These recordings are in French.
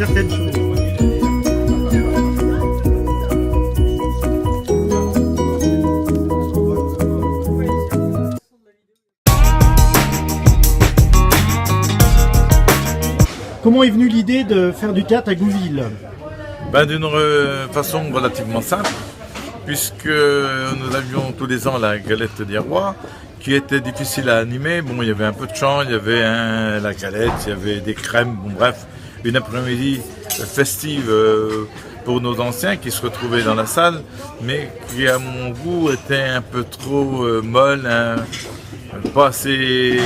certaines choses. Comment est venue l'idée de faire du théâtre à Gouville? D'une façon relativement simple, puisque nous avions tous les ans la galette des rois, qui était difficile à animer. Bon, il y avait un peu de chant, il y avait la galette, il y avait des crèmes, bon bref, une après-midi festive pour nos anciens qui se retrouvaient dans la salle, mais qui à mon goût était un peu trop molle, pas assez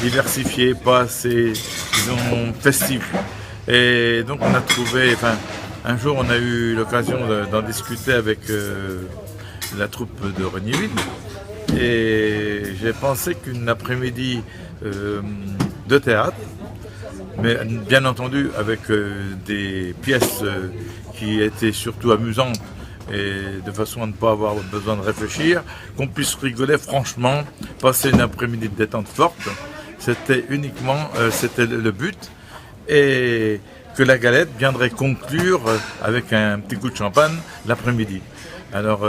diversifiée, pas assez, disons, festive. Et donc on a trouvé, un jour on a eu l'occasion d'en discuter avec la troupe de Regnéville. Et j'ai pensé qu'une après-midi de théâtre, mais bien entendu avec des pièces qui étaient surtout amusantes et de façon à ne pas avoir besoin de réfléchir, qu'on puisse rigoler franchement, passer une après-midi de détente forte, c'était uniquement c'était le but, et que la galette viendrait conclure avec un petit coup de champagne l'après-midi. Alors,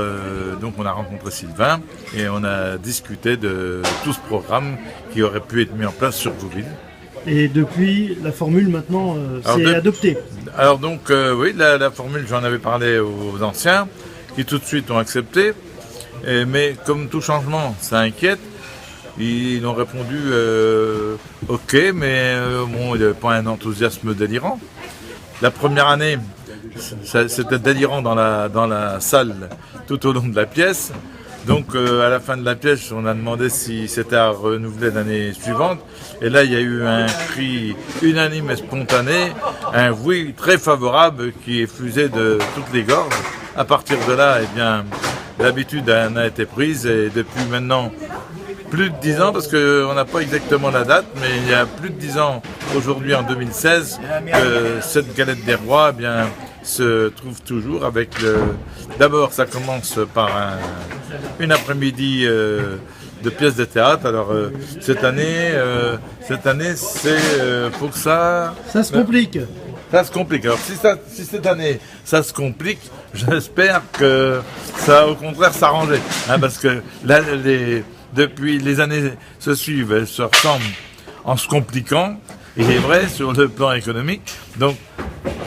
donc on a rencontré Sylvain et on a discuté de tout ce programme qui aurait pu être mis en place sur Gouville. Et depuis, la formule maintenant s'est adoptée. Alors donc, oui, la formule, j'en avais parlé aux anciens, qui tout de suite ont accepté. Mais comme tout changement, ça inquiète, ils ont répondu ok, mais bon, il n'y avait pas un enthousiasme délirant. La première année, c'était délirant dans la salle tout au long de la pièce. Donc à la fin de la pièce, on a demandé si c'était à renouveler l'année suivante. Et là, il y a eu un cri unanime et spontané, un oui très favorable qui effusait de toutes les gorges. À partir de là, eh bien, l'habitude en a été prise et depuis maintenant plus de 10 ans, parce qu'on n'a pas exactement la date, mais il y a plus de 10 ans, aujourd'hui en 2016, que cette galette des rois eh bien, se trouve toujours avec d'abord ça commence par une après-midi de pièces de théâtre. Alors cette année c'est faut que ça se complique. Ça se complique. Alors si cette année ça se complique, j'espère que ça va au contraire s'arranger, parce que là depuis les années se suivent, elles se ressemblent en se compliquant, et il est vrai sur le plan économique. Donc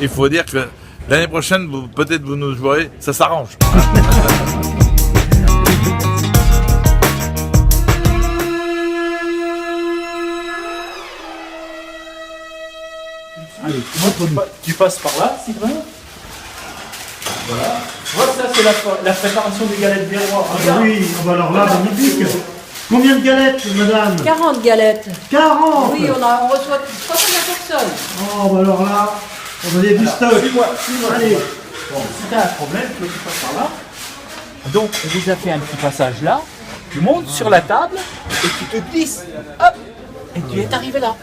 il faut dire que l'année prochaine, peut-être vous nous jouerez, ça s'arrange. Allez, montre-nous. Tu passes par là, Sylvain. Voilà. Voilà, ça c'est la préparation des galettes des rois. Ah oui, alors là, magnifique. Combien de galettes, madame? 40 galettes. 40. Oui, on reçoit 300 personnes. Oh, bah alors là, on a des du stock. Suis-moi. Allez. Bon, si t'as un problème, tu passes par là. Donc, on vous a fait un petit passage là. Tu montes sur la table et tu te glisses. Hop. Et tu es arrivé là.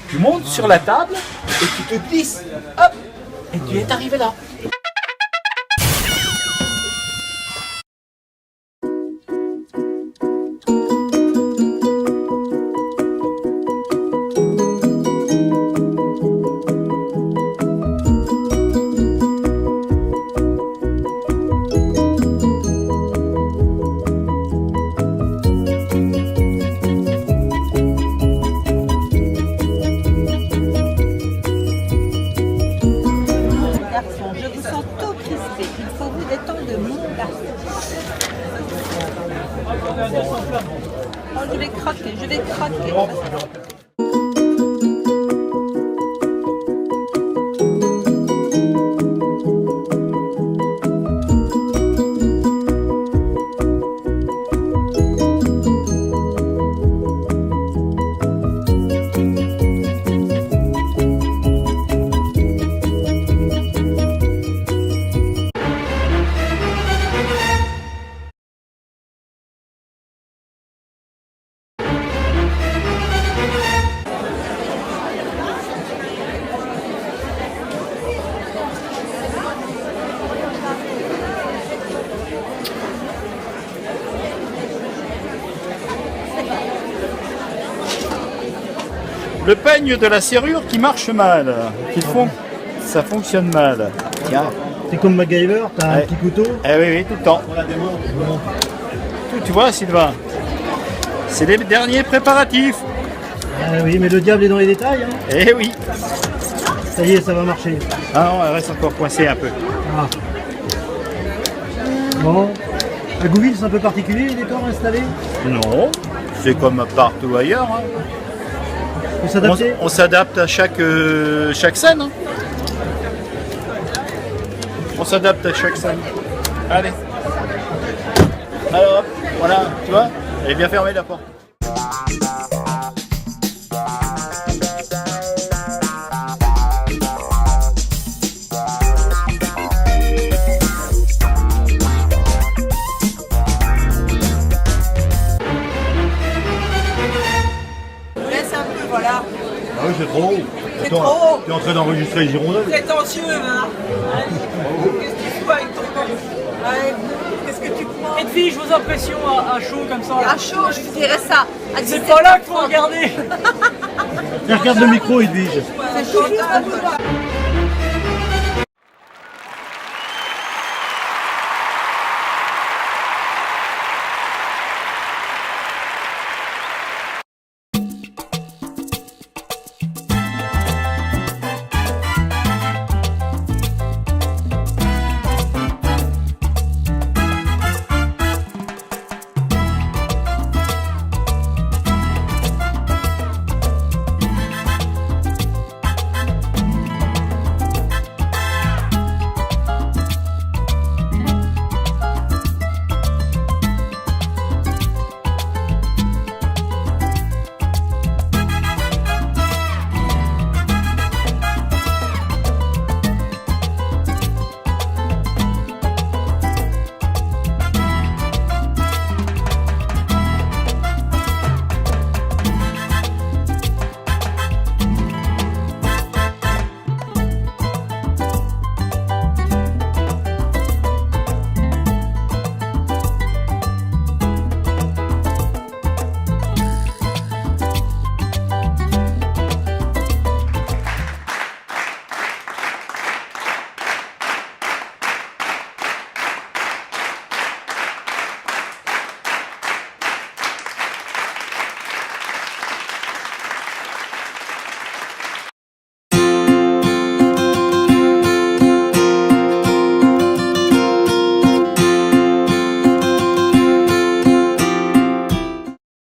Tu montes sur la table et tu te glisses. Hop. Et tu es arrivé là. Je vous sens tout crispé. Il faut vous détendre de mon garçon. Oh, je vais craquer. Le peigne de la serrure qui marche mal. Ça fonctionne mal. Tiens. C'est comme MacGyver, t'as un Ouais. petit couteau. Eh oui, tout le temps. Tu vois, Sylvain, c'est les derniers préparatifs. Ah oui, mais le diable est dans les détails. Hein. Eh oui. Ça y est, ça va marcher. Ah non, elle reste encore coincée un peu. Ah. Bon. À Gouville, c'est un peu particulier les décors installés. Non, c'est comme partout ailleurs. Hein. Faut s'adapter. On s'adapte à chaque scène. Hein. On s'adapte à chaque scène. Allez. Alors, hop, voilà, tu vois, elle est bien fermée la porte. Laisse un peu, voilà. Ah oui, c'est trop haut. C'est trop haut. T'es en train d'enregistrer les hirondelles. Prétentieux, hein. Qu'est-ce que tu fais avec ton corps? Allez, qu'est-ce que tu prends? Edwige, vos impressions à chaud comme ça là. À chaud, je vous dirais ça. À C'est 17h30. pas là qu'il faut regarder. Regarde le micro, Edwige. C'est chaud.